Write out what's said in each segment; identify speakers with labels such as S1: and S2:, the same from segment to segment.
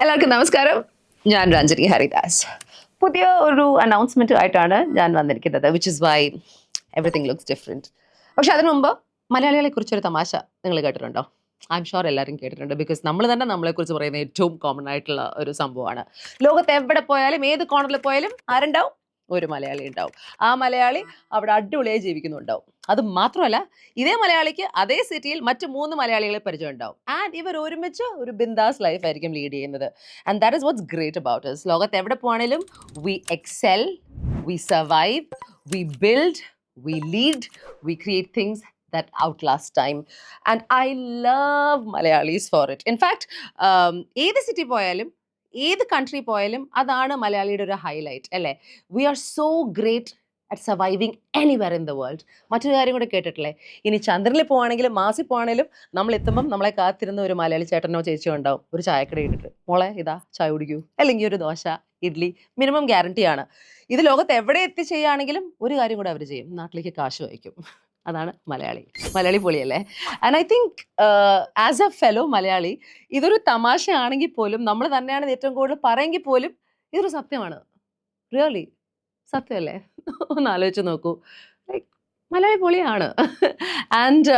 S1: എല്ലാവർക്കും നമസ്കാരം. ഞാൻ രഞ്ജനി ഹരിദാസ്. പുതിയ ഒരു അനൗൺസ്മെന്റ് ആയിട്ടാണ് ഞാൻ വന്നിരിക്കുന്നത്, which is why everything looks different. പക്ഷെ അതിനു മുമ്പ് മലയാളികളെ കുറിച്ചൊരു തമാശ നിങ്ങൾ കേട്ടിട്ടുണ്ടോ? ഐ എം ഷുവർ എല്ലാവരും കേട്ടിട്ടുണ്ട്. ബിക്കോസ് നമ്മൾ തന്നെ നമ്മളെക്കുറിച്ച് പറയുന്ന ഏറ്റവും കോമൺ ആയിട്ടുള്ള ഒരു സംഭവമാണ്. ലോകത്ത് എവിടെ പോയാലും ഏത് കോർണറിൽ പോയാലും ആരുണ്ടാവും? ഒരു മലയാളി ഉണ്ടാവും. ആ മലയാളി അവിടെ അടിപൊളിയായി ജീവിക്കുന്നുണ്ടാവും. അത് മാത്രമല്ല, ഇതേ മലയാളിക്ക് അതേ സിറ്റിയിൽ മറ്റു 3 മലയാളികളെ പരിചയം ഉണ്ടാവും. ആൻഡ് ഇവർ ഒരുമിച്ച് ഒരു ബിന്ദാസ് ലൈഫ് ആയിരിക്കും ലീഡ് ചെയ്യുന്നത്. And that is what's great about us. ലോകത്ത് എവിടെ പോകണേലും we excel, we survive, we build, we lead, we create things that outlast time, and I love Malayalis for it. In fact, ഏത് city പോയാലും ഏത് country പോയാലും അതാണ് മലയാളിയുടെ ഒരു ഹൈലൈറ്റ് അല്ലേ? We are so great at surviving anywhere in the world. മറ്റൊരു കാര്യം കൂടെ കേട്ടിട്ടില്ലേ? ഇനി ചന്ദ്രനിൽ പോവാണെങ്കിലും മാസിൽ പോവാണെങ്കിലും നമ്മൾ എത്തുമ്പം നമ്മളെ കാത്തിരുന്ന ഒരു മലയാളി ചേട്ടനോ ചേച്ചിയോ ഉണ്ടാവും, ഒരു ചായക്കട ഇട്ടിട്ട്, മോളെ ഇതാ ചായ കുടിക്കൂ, അല്ലെങ്കിൽ ഒരു ദോശ ഇഡ്ഡലി, മിനിമം ഗ്യാരണ്ടിയാണ്. ഇത് ലോകത്ത് എവിടെ എത്തിച്ചെയ്യാണെങ്കിലും ഒരു കാര്യം കൂടെ അവർ ചെയ്യും, നാട്ടിലേക്ക് കാശ് വയ്ക്കും. അതാണ് മലയാളി. മലയാളി പൊളിയല്ലേ? And I think as a fellow Malayali, ഇതൊരു തമാശയാണെങ്കിൽ പോലും, നമ്മൾ തന്നെയാണ് ഏറ്റവും കൂടുതൽ പറയെങ്കിൽ പോലും ഇതൊരു സത്യമാണ്. റിയലി സത്യമല്ലേ? ഒന്ന് ആലോചിച്ച് നോക്കൂ. ലൈക്ക് മലയാളി പൊളിയാണ്. And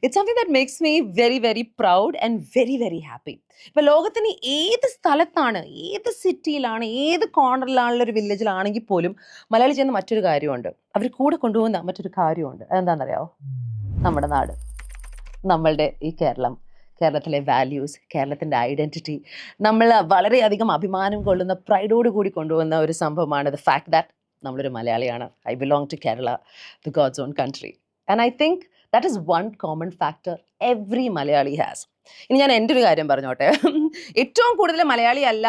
S1: it's something that makes me very very proud and very very happy. ഇപ്പം ലോകത്തിന് ഏത് സ്ഥലത്താണ്, ഏത് സിറ്റിയിലാണ്, ഏത് കോർണറിലാണുള്ള ഒരു വില്ലേജിലാണെങ്കിൽ പോലും മലയാളി ചെയ്യുന്ന മറ്റൊരു കാര്യമുണ്ട്, അവർ കൂടെ കൊണ്ടുപോകുന്ന മറ്റൊരു കാര്യമുണ്ട്. അതെന്താണെന്നറിയാമോ? നമ്മുടെ നാട്, നമ്മളുടെ ഈ കേരളം, കേരളത്തിലെ വാല്യൂസ്, കേരളത്തിൻ്റെ ഐഡൻറ്റിറ്റി, നമ്മൾ വളരെയധികം അഭിമാനം കൊള്ളുന്ന, പ്രൈഡോട് കൂടി കൊണ്ടുപോകുന്ന ഒരു സംഭവമാണ് ദ ഫാക്ട് ദാറ്റ് നമ്മളൊരു മലയാളിയാണ്. I belong to Kerala, the God's own country. And I think that is one common factor every Malayali has. ഇനി ഞാൻ എൻ്റെ ഒരു കാര്യം പറഞ്ഞോട്ടെ. ഏറ്റവും കൂടുതൽ മലയാളി അല്ല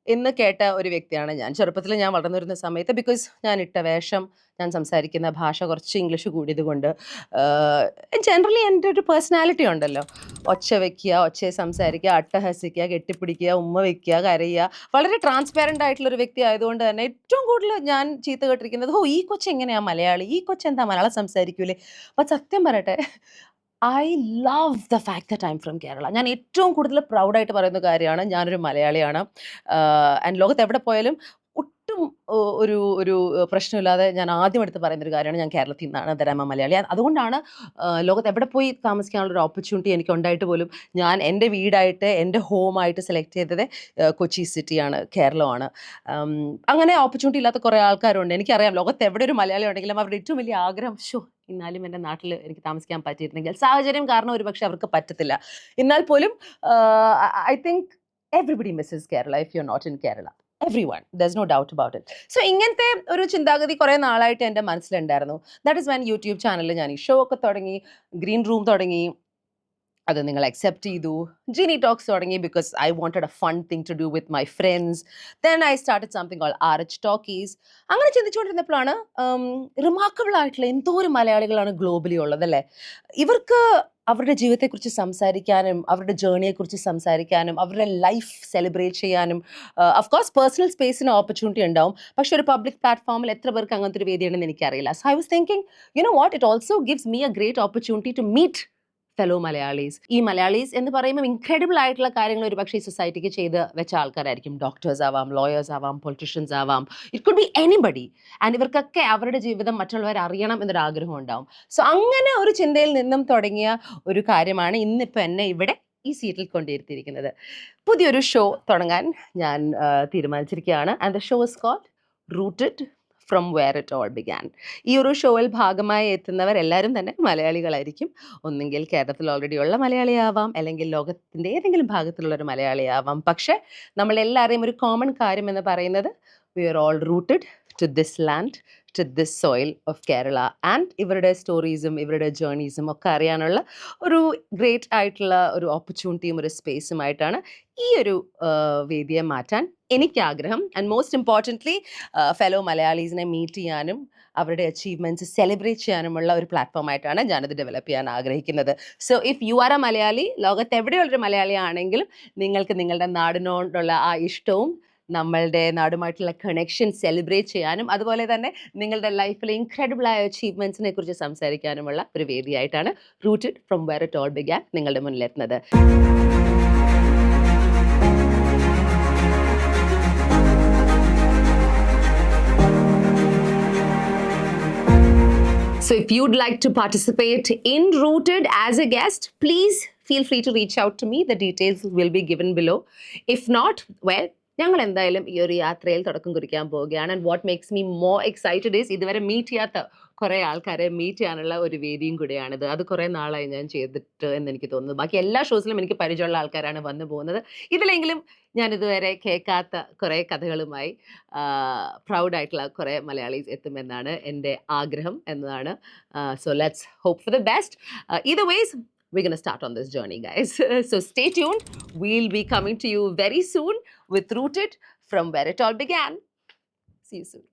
S1: എന്ന് കേട്ട ഒരു വ്യക്തിയാണ് ഞാൻ. ചെറുപ്പത്തിൽ ഞാൻ വളർന്നു വരുന്ന സമയത്ത്, ബിക്കോസ് ഞാൻ ഇട്ട വേഷം, ഞാൻ സംസാരിക്കുന്ന ഭാഷ കുറച്ച് ഇംഗ്ലീഷ് കൂടിയത് കൊണ്ട്, ജനറലി എൻ്റെ ഒരു പേഴ്സണാലിറ്റി ഉണ്ടല്ലോ, ഒച്ച വയ്ക്കുക, ഒച്ചയെ സംസാരിക്കുക, അട്ടഹസിക്കുക, കെട്ടിപ്പിടിക്കുക, ഉമ്മ വയ്ക്കുക, കരയുക, വളരെ ട്രാൻസ്പാരൻ്റ് ആയിട്ടുള്ളൊരു വ്യക്തി ആയതുകൊണ്ട് തന്നെ ഏറ്റവും കൂടുതൽ ഞാൻ ചീത്ത കേട്ടിരിക്കുന്നത്, ഓ ഈ കൊച്ചെങ്ങനെയാ മലയാളി, ഈ കൊച്ചെന്താ മലയാളം സംസാരിക്കൂലേ. അപ്പം സത്യം പറയട്ടെ, I love the fact that I am from Kerala. ഞാൻ ഏറ്റവും കൂടുതൽ പ്രൗഡായിട്ട് പറയുന്ന കാര്യമാണ്, ഞാനൊരു മലയാളിയാണ്. ആൻഡ് ലോകത്ത് എവിടെ പോയാലും ഒട്ടും ഒരു ഒരു പ്രശ്നമില്ലാതെ ഞാൻ ആദ്യം എടുത്ത് പറയുന്നൊരു കാര്യമാണ്, ഞാൻ കേരളത്തിൽ നിന്നാണ്, ദരാമ മലയാളി. ലോകത്ത് എവിടെ പോയി താമസിക്കാനുള്ളൊരു ഓപ്പർച്യൂണിറ്റി എനിക്ക് ഉണ്ടായിട്ട് പോലും ഞാൻ എൻ്റെ വീടായിട്ട്, എൻ്റെ ഹോമായിട്ട് സെലക്ട് ചെയ്തത് കൊച്ചി സിറ്റിയാണ്, കേരളമാണ്. അങ്ങനെ ഓപ്പർച്യൂണിറ്റി ഇല്ലാത്ത കുറേ ആൾക്കാരുണ്ട്. എനിക്കറിയാം, ലോകത്ത് എവിടെ ഒരു മലയാളി ഉണ്ടെങ്കിലും അവരുടെ ഏറ്റവും വലിയ ആഗ്രഹം, എന്നാലും എൻ്റെ നാട്ടിൽ എനിക്ക് താമസിക്കാൻ പറ്റിയിരുന്നെങ്കിൽ. സാഹചര്യം കാരണം ഒരു പക്ഷെ അവർക്ക് പറ്റത്തില്ല. എന്നാൽ പോലും I think everybody misses Kerala if you are not in Kerala. Everyone, there is no doubt about it. So ഇങ്ങനത്തെ ഒരു ചിന്താഗതി കുറേ നാളായിട്ട് എൻ്റെ മനസ്സിലുണ്ടായിരുന്നു. ദാറ്റ് ഇസ് വെൻ യൂട്യൂബ് ചാനലിൽ ഞാൻ ഈ ഷോ ഒക്കെ തുടങ്ങി, ഗ്രീൻ റൂം തുടങ്ങി, അത് നിങ്ങൾ അക്സെപ്റ്റ് ചെയ്തു. ജിനി ടോക്സ് തുടങ്ങി, because I wanted a fun thing to do with my friends. Then I started something called RH talkies. അങ്ങനെ ചിന്തിച്ചുകൊണ്ടിരുന്നപ്പോഴാണ് റിമാർക്കബിൾ ആയിട്ടുള്ള എന്തോരം മലയാളികളാണ് ഗ്ലോബലി ഉള്ളതല്ലേ. ഇവർക്ക് അവരുടെ ജീവിതത്തെക്കുറിച്ച് സംസാരിക്കാനും, അവരുടെ ജേർണിയെക്കുറിച്ച് സംസാരിക്കാനും, അവരുടെ ലൈഫ് സെലിബ്രേറ്റ് ചെയ്യാനും, ഓഫ്കോഴ്സ് പേഴ്സണൽ സ്പേസിന് ഓപ്പർച്യൂണിറ്റി ഉണ്ടാവും. പക്ഷെ ഒരു പബ്ലിക് പ്ലാറ്റ്ഫോമിൽ എത്ര പേർക്ക് അങ്ങനത്തെ ഒരു വേദിയുണ്ടെന്ന് എനിക്കറിയില്ല. So I was thinking, you know what, it also gives me a great opportunity to meet fellow Malayalees. ഈ മലയാളീസ് എന്ന് പറയുമ്പോൾ ഇൻക്രെഡിബിൾ ആയിട്ടുള്ള കാര്യങ്ങൾ ഒരു പക്ഷേ ഈ സൊസൈറ്റിക്ക് ചെയ്ത് വെച്ച ആൾക്കാരായിരിക്കും. ഡോക്ടേഴ്സ് ആവാം, ലോയേഴ്സ് ആവാം, പൊളിറ്റീഷ്യൻസ് ആവാം, it could be anybody. And ഇവർക്കൊക്കെ അവരുടെ ജീവിതം മറ്റുള്ളവർ അറിയണം എന്നൊരു ആഗ്രഹം ഉണ്ടാവും. സോ അങ്ങനെ ഒരു ചിന്തയിൽ നിന്നും തുടങ്ങിയ ഒരു കാര്യമാണ് ഇന്നിപ്പോൾ എന്നെ ഇവിടെ ഈ സീറ്റിൽ കൊണ്ടിരുത്തിയിരിക്കുന്നത്. പുതിയൊരു ഷോ തുടങ്ങാൻ ഞാൻ തീരുമാനിച്ചിരിക്കുകയാണ്. And the show is called rooted from where it all began. ഈ ഒരു ഷോയിൽ ഭാഗമായി എത്തുന്നവർ എല്ലാവരും തന്നെ മലയാളികളായിരിക്കും. ഒന്നെങ്കിൽ കേരളത്തിൽ ഓൾറെഡി ഉള്ള മലയാളിയാവാം, അല്ലെങ്കിൽ ലോകത്തിൻ്റെ ഏതെങ്കിലും ഭാഗത്തുള്ളൊരു മലയാളിയാവാം. പക്ഷേ നമ്മളെല്ലാവരെയും ഒരു കോമൺ കാര്യം എന്ന് പറയുന്നത്, we are all rooted to this land, to this soil of Kerala. And ഇവരുടെ സ്റ്റോറീസും ഇവരുടെ ജേർണീസും ഒക്കെ അറിയാനുള്ള ഒരു ഗ്രേറ്റ് ആയിട്ടുള്ള ഒരു ഓപ്പർച്യൂണിറ്റിയും ഒരു സ്പേസുമായിട്ടാണ് ഈ ഒരു വേദിയെ മാറ്റാൻ എനിക്ക് ആഗ്രഹം. ആൻഡ് മോസ്റ്റ് ഇമ്പോർട്ടൻ്റ്ലി ഫെലോ മലയാളീസിനെ മീറ്റ് ചെയ്യാനും അവരുടെ അച്ചീവ്മെൻറ്റ്സ് സെലിബ്രേറ്റ് ചെയ്യാനുമുള്ള ഒരു പ്ലാറ്റ്ഫോമായിട്ടാണ് ഞാനത് ഡെവലപ്പ് ചെയ്യാൻ ആഗ്രഹിക്കുന്നത്. So if you R A Malayali, ലോകത്ത് എവിടെയുള്ളൊരു മലയാളി ആണെങ്കിലും നിങ്ങൾക്ക് നിങ്ങളുടെ നാടിനോടുള്ള ആ ഇഷ്ടവും നമ്മളുടെ നാടുമായിട്ടുള്ള കണക്ഷൻ സെലിബ്രേറ്റ് ചെയ്യാനും, അതുപോലെ തന്നെ നിങ്ങളുടെ ലൈഫിലെ ഇൻക്രെഡിബിളായ അച്ചീവ്മെൻറ്റ്സിനെ കുറിച്ച് സംസാരിക്കാനുമുള്ള ഒരു വേദിയായിട്ടാണ് rooted from where it all began നിങ്ങളുടെ മുന്നിലെത്തുന്നത്. So if you'd like to participate in Rooted as a guest, please feel free to reach out to me. The details will be given below. If not, well, ഞങ്ങൾ എന്തായാലും ഈ ഒരു യാത്രയിൽ തുടക്കം കുറിക്കാൻ പോവുകയാണ്. And what makes me more excited is ഇതുവരെ meet ചെയ്യാത്ത കുറേ ആൾക്കാരെ മീറ്റ് ചെയ്യാനുള്ള ഒരു വേദിയും കൂടെയാണിത്. അത് കുറേ നാളായി ഞാൻ ചെയ്തിട്ട് എന്ന് എനിക്ക് തോന്നുന്നു. ബാക്കി എല്ലാ ഷോസിലും എനിക്ക് പരിചയമുള്ള ആൾക്കാരാണ് വന്നു പോകുന്നത്. ഇതിലെങ്കിലും ഞാൻ ഇതുവരെ കേൾക്കാത്ത കുറേ കഥകളുമായി പ്രൗഡായിട്ടുള്ള കുറേ മലയാളീസ് എത്തുമെന്നാണ് എൻ്റെ ആഗ്രഹം എന്നതാണ്. So let's hope for the best. either ways, we're going to start on this journey, guys. So stay tuned. We'll be coming to you very soon with Rooted, from where it all began. See you soon.